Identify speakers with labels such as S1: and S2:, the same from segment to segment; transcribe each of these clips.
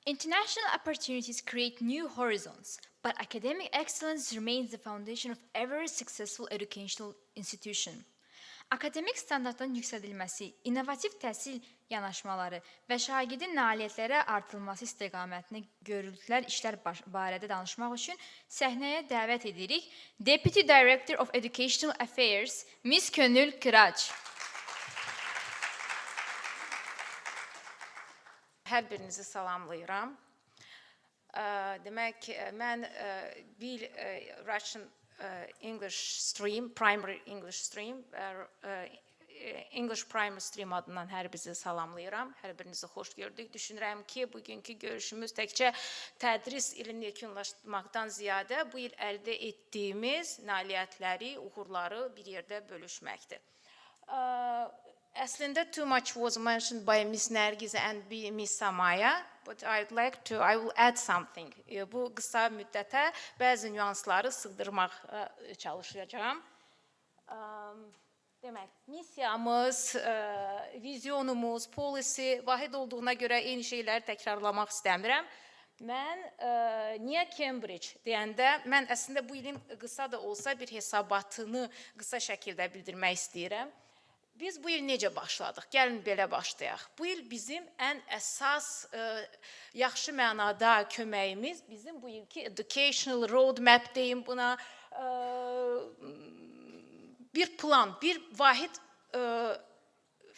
S1: International opportunities create new horizons, but academic excellence remains the foundation of every successful educational institution. Akademik standartların yüksədilməsi, innovativ təhsil yanaşmaları və şagirdin nailiyyətlərə artırılması istiqamətində görüldüklər işlər barədə danışmaq üçün səhnəyə dəvət edirik Deputy Director of Educational Affairs, Miss Könül Kıraç.
S2: Hər birinizi salamlayıram. Demək, mən bir Russian English Stream, Primary English Stream, English Primary Stream adından hər birinizi salamlayıram. Hər birinizi xoş gördük. Düşünürəm ki, bugünkü görüşümüz təkcə tədris ilini yekunlaşdırmaqdan ziyadə bu il əldə etdiyimiz nailiyyətləri, uğurları bir yerdə bölüşməkdir. Əslində, too much was mentioned by Miss Nergiz and Miss Samaya, but I will add something. Bu qısa müddətə bəzi nüansları sığdırmaq çalışacağım. Demək, missiyamız, vizyonumuz, policy vahid olduğuna görə eyni şeyləri təkrarlamaq istəmirəm. Mən niyə Cambridge deyəndə, mən əslində bu ilin qısa da olsa bir hesabatını qısa şəkildə bildirmək istəyirəm. Biz bu il necə başladıq? Gəlin belə başlayaq. Bu il bizim ən əsas, yaxşı mənada köməyimiz, bizim bu ilki educational roadmap deyim buna, bir plan, bir vahid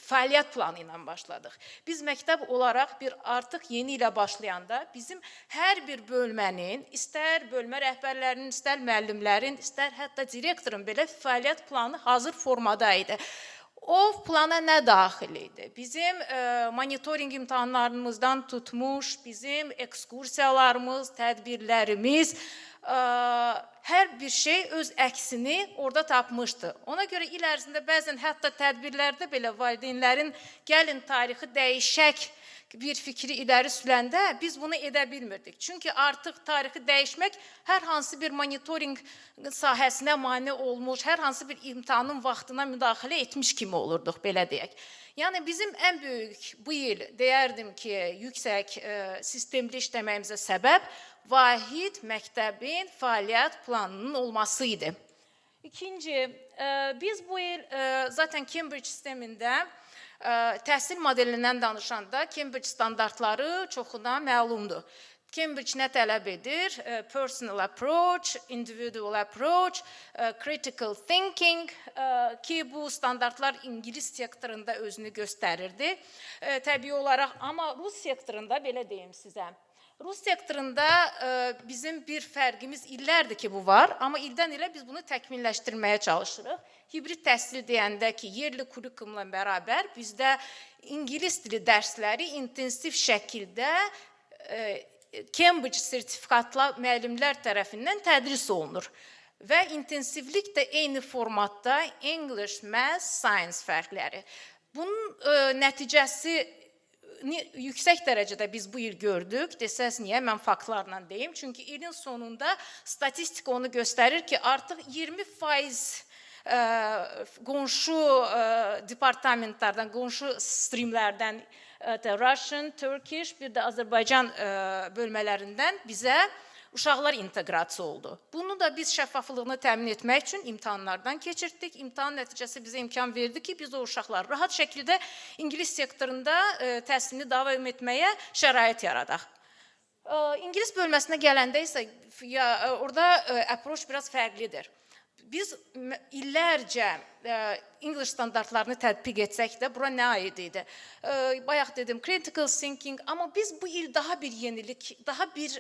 S2: fəaliyyət planı ilə başladıq. Biz məktəb olaraq artıq yeni ilə başlayanda bizim hər bir bölmənin, istər bölmə rəhbərlərinin, istər müəllimlərin, istər hətta direktorun belə fəaliyyət planı hazır formada idi. O plana nə daxil idi? Bizim monitoring imtahanlarımızdan tutmuş, bizim ekskursiyalarımız, tədbirlərimiz, hər bir şey öz əksini orada tapmışdı. Ona görə il ərzində bəzən hətta tədbirlərdə belə valideynlərin gəlin tarixi dəyişək bir fikri iləri süləndə biz bunu edə bilmirdik. Çünki artıq tarixi dəyişmək hər hansı bir monitoring sahəsinə mane olmuş, hər hansı bir imtahanın vaxtına müdaxilə etmiş kimi olurduq, belə deyək. Yəni, bizim ən böyük bu il deyərdim ki, yüksək sistemli işləməyimizə səbəb vahid məktəbin fəaliyyət planının olması idi. İkinci, biz bu il zaten Cambridge sistemində təhsil modelindən danışanda Cambridge standartları çoxuna məlumdur. Cambridge nə tələb edir? Personal approach, individual approach, critical thinking ki, bu standartlar İngilis sektorunda özünü göstərirdi. Təbii olaraq, amma Rus sektorunda belə deyim sizə. Rus sektorunda bizim bir fərqimiz illərdir ki, bu var, amma ildən ilə biz bunu təkmilləşdirməyə çalışırıq. Hibrid təhsil deyəndə ki, yerli kurikulumla bərabər bizdə İngilis dili dərsləri intensiv şəkildə Cambridge sertifikatlı müəllimlər tərəfindən tədris olunur. Və intensivlik də eyni formatda English, Math, Science fərqləri. Bunun nəticəsi yüksək dərəcədə biz bu il gördük. Desəz niyə? Mən faktlarla deyim. Çünki ilin sonunda statistika onu göstərir ki, artıq 20% qonşu departamentlərdən, qonşu streamlərdən, Russian, Turkish, bir də Azərbaycan bölmələrindən bizə uşaqlar inteqrasiya oldu. Bunu da biz şəffaflığını təmin etmək üçün imtahanlardan keçirdik. İmtahan nəticəsi bizə imkan verdi ki, biz o uşaqlar rahat şəkildə İngilis sektorunda təhsilini davam etməyə şərait yaradaq. İngilis bölməsinə gələndə isə orada approach biraz fərqlidir. Biz illərcə İngilis standartlarını tətbiq etsək də, bura nə aid idi? Bayaq dedim, critical thinking, amma biz bu il daha bir yenilik, daha bir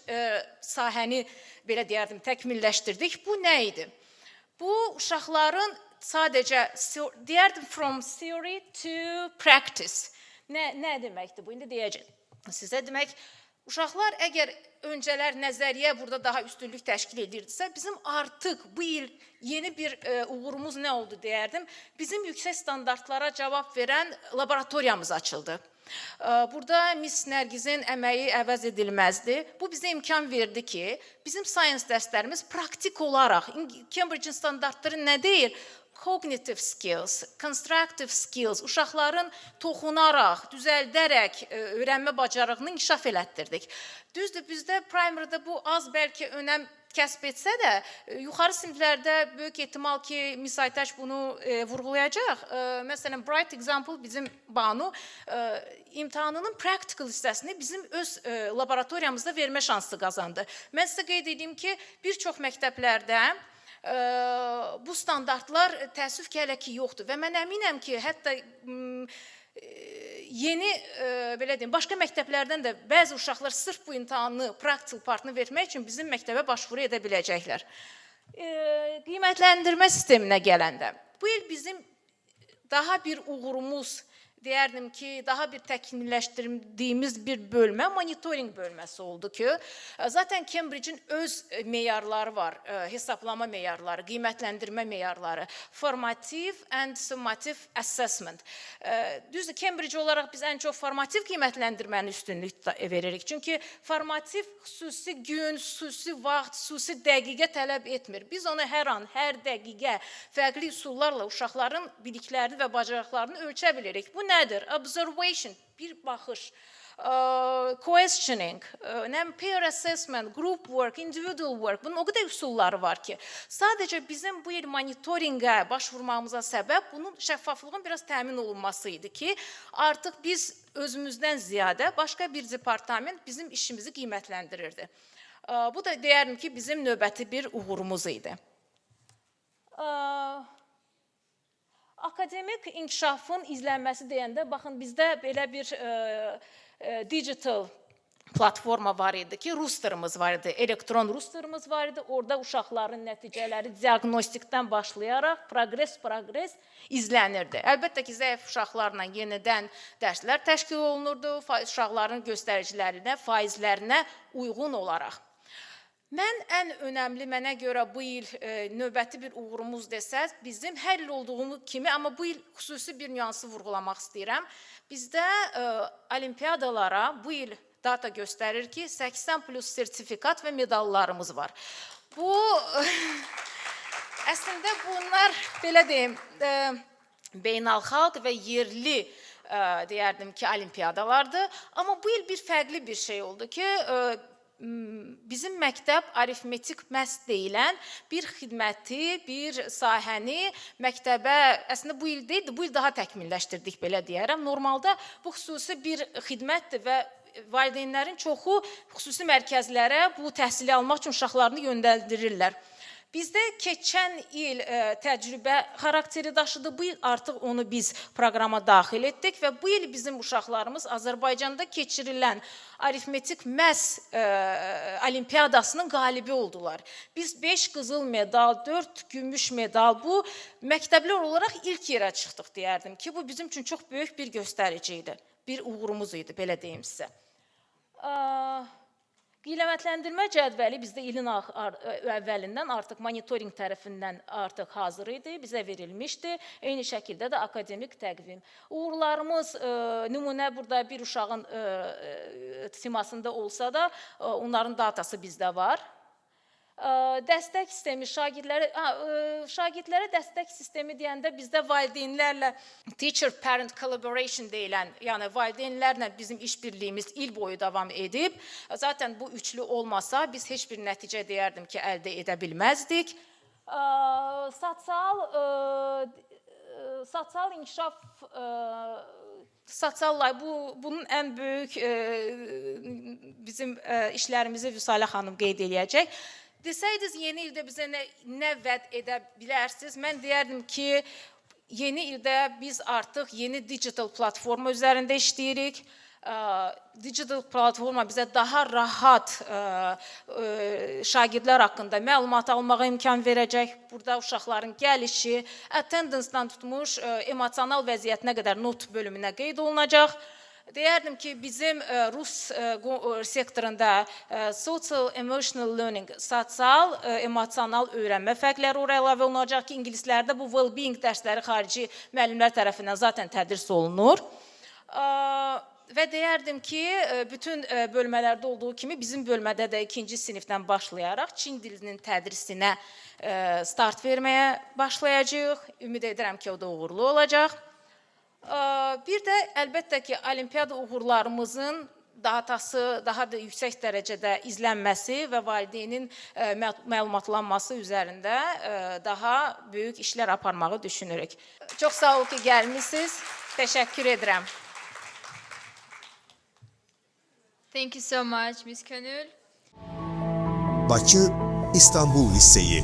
S2: sahəni, belə deyərdim, təkmilləşdirdik. Bu nə idi? Bu, uşaqların sadəcə, deyərdim, from theory to practice. Nə deməkdir bu? İndi deyəcəm sizə. Demək, uşaqlar əgər öncələr nəzəriyyə burada daha üstünlük təşkil edirdisə, bizim artıq bu il yeni bir uğurumuz nə oldu deyərdim. Bizim yüksək standartlara cavab verən laboratoriyamız açıldı. Burada Miss Nergizin əməyi əvəz edilməzdi. Bu bizə imkan verdi ki, bizim science dərslərimiz praktik olaraq, Cambridge standartları nə deyir? cognitive skills, constructive skills, uşaqların toxunaraq, düzəldərək öyrənmə bacarığını inkişaf elətdirdik. Düzdür, bizdə primerdə bu az bəlkə önəm kəsb etsə də, yuxarı siniflərdə böyük ehtimal ki, Miss Aytaç bunu vurğulayacaq. Məsələn, Bright Example bizim Banu imtahanının practical hissəsini bizim öz laboratoriyamızda vermə şansı qazandı. Mən sizə qeyd edeyim ki, bir çox məktəblərdə bu standartlar təəssüf ki, hələ ki yoxdur və mən əminəm ki, hətta yeni, belə deyim, başqa məktəblərdən də bəzi uşaqlar sırf bu imtahanı, practical partını vermək üçün bizim məktəbə başvuru edə biləcəklər. Qiymətləndirmə sisteminə gələndə, bu il bizim daha bir uğurumuz, deyərdim ki, daha bir təkmilləşdirdiyimiz bir bölmə monitoring bölməsi oldu ki, zaten Cambridge-in öz meyarları var, hesablama meyarları, qiymətləndirmə meyarları, formative and summative assessment. Düzdür, Cambridge olaraq biz ən çox formativ qiymətləndirməni üstünlük veririk. Çünki formativ xüsusi gün, xüsusi vaxt, xüsusi dəqiqə tələb etmir. Biz onu hər an, hər dəqiqə fərqli üsullarla uşaqların biliklərini və bacarıqlarını ölçə bilirik. Bu nədir? Observation, bir baxış, questioning, peer assessment, group work, individual work, bunun o qədər üsulları var ki, sadəcə bizim bu il monitoringə başvurmamıza səbəb bunun şəffaflığın biraz təmin olunması idi ki, artıq biz özümüzdən ziyadə başqa bir departament bizim işimizi qiymətləndirirdi. Bu da deyərdim ki, bizim növbəti bir uğurumuz idi. Akademik inkişafın izlənməsi deyəndə, baxın, bizdə belə bir digital platforma var idi ki, rusterımız var idi, elektron rusterımız var idi. Orada uşaqların nəticələri diaqnostikdən başlayaraq progress izlənirdi. Əlbəttə ki, zəif uşaqlarla yenidən dərslər təşkil olunurdu, uşaqların göstəricilərinə, faizlərinə uyğun olaraq. Mən ən önəmli, mənə görə bu il növbəti bir uğurumuz desəz, bizim hər il olduğumuz kimi, amma bu il xüsusi bir nüansı vurğulamaq istəyirəm. Bizdə olimpiyadalara bu il data göstərir ki, 80+ sertifikat və medallarımız var. Bu, əslində bunlar, belə deyim, beynəlxalq və yerli, deyərdim ki, olimpiyadalardır. Amma bu il bir fərqli bir şey oldu ki, bizim məktəb arifmetik məhz deyilən bir xidməti, bir sahəni məktəbə, əslində bu il deyildi, bu il daha təkmilləşdirdik, belə deyərəm. Normalda bu xüsusi bir xidmətdir və valideynlərin çoxu xüsusi mərkəzlərə bu təhsili almaq üçün uşaqlarını yönləndirirlər. Bizdə keçən il təcrübə xarakteri daşıdı, bu il artıq onu biz proqrama daxil etdik və bu il bizim uşaqlarımız Azərbaycanda keçirilən arifmetik məhz olimpiyadasının qalibi oldular. Biz 5 qızıl medal, 4 gümüş medal, bu məktəblər olaraq ilk yerə çıxdıq deyərdim ki, bu bizim üçün çox böyük bir göstərici idi, bir uğurumuz idi, belə deyim sizə. Qiymətləndirmə cədvəli bizdə ilin əvvəlindən artıq monitoring tərəfindən artıq hazır idi, bizə verilmişdi. Eyni şəkildə də akademik təqvim. Uğurlarımız nümunə burada bir uşağın simasında olsa da, onların datası bizdə var. Dəstək sistemi, şagirdlərə dəstək sistemi deyəndə bizdə valideynlərlə teacher-parent collaboration deyilən, yəni valideynlərlə bizim işbirliyimiz il boyu davam edib. Zaten bu üçlü olmasa biz heç bir nəticə deyərdim ki, əldə edə bilməzdik. Sosial inkişaf, bunun ən böyük bizim işlərimizi Vüsalə xanım qeyd eləyəcək. Desəydiniz, yeni ildə bizə nə vəd edə bilərsiniz? Mən deyərdim ki, yeni ildə biz artıq yeni digital platforma üzərində işləyirik. Digital platforma bizə daha rahat şagirdlər haqqında məlumat almağa imkan verəcək. Burada uşaqların gəlişi, attendance-dan tutmuş emosional vəziyyətinə qədər not bölümünə qeyd olunacaq. Deyərdim ki, bizim Rus sektorunda social emotional learning, sosial emosional öyrənmə fərqləri oraya əlavə olunacaq ki, ingilislərdə bu well-being dərsləri xarici müəllimlər tərəfindən zaten tədris olunur. Və deyərdim ki, bütün bölmələrdə olduğu kimi bizim bölmədə də 2-ci sinifdən başlayaraq Çin dilinin tədrisinə start verməyə başlayacağıq. Ümid edirəm ki, o da uğurlu olacaq. Bir də əlbəttə ki, olimpiada uğurlarımızın daha da yüksək dərəcədə izlənməsi və valideynin məlumatlanması üzərində daha böyük işlər aparmağı düşünürük. Çox sağ olun ki, gəlmisiniz. Təşəkkür edirəm.
S1: Thank you so much, Ms. Könül.
S3: Bakı İstanbul Liseyi